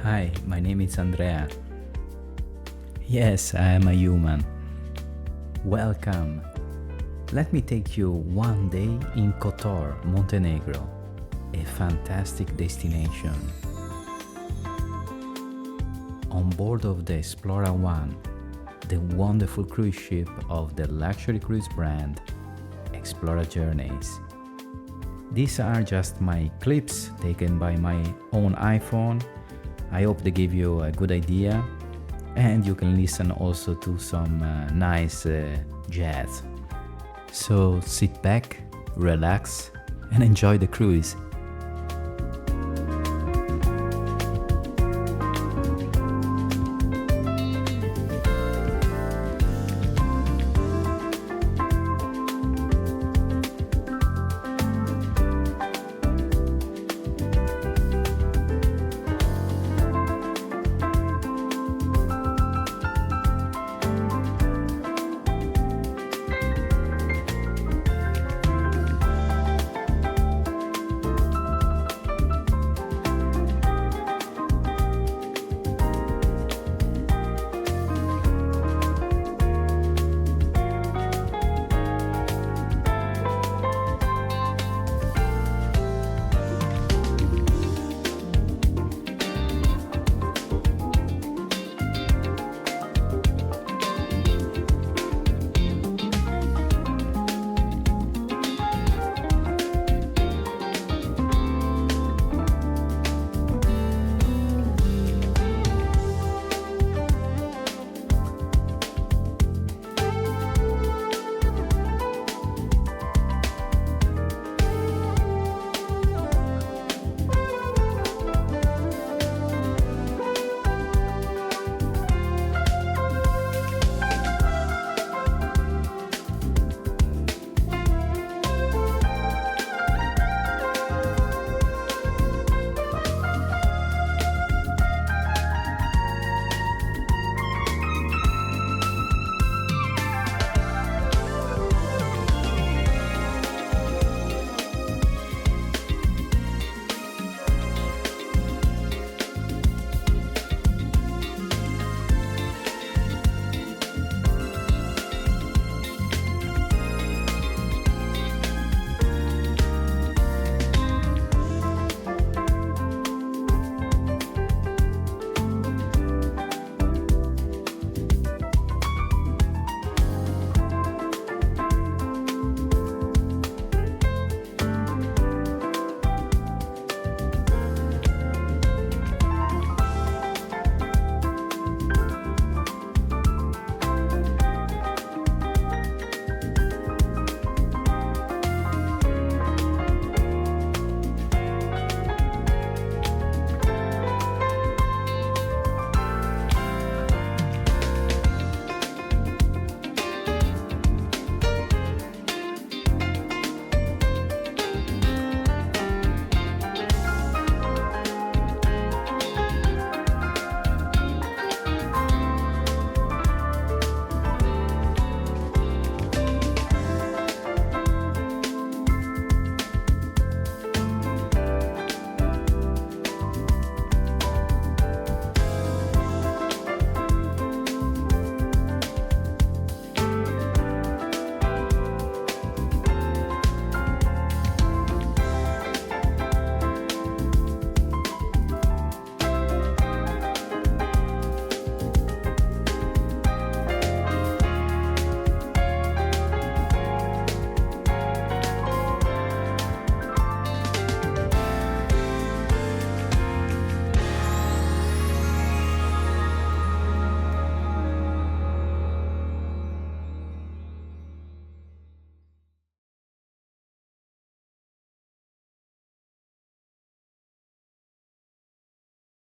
Hi, my name is Andrea. Yes, I am a human. Welcome. Let me take you one day in Kotor, Montenegro, a fantastic destination. On board of the Explora I, the wonderful cruise ship of the luxury cruise brand Explora Journeys. These are just my clips taken by my own iPhone. I hope they give you a good idea, and you can listen also to some nice jazz. So sit back, relax, and enjoy the cruise.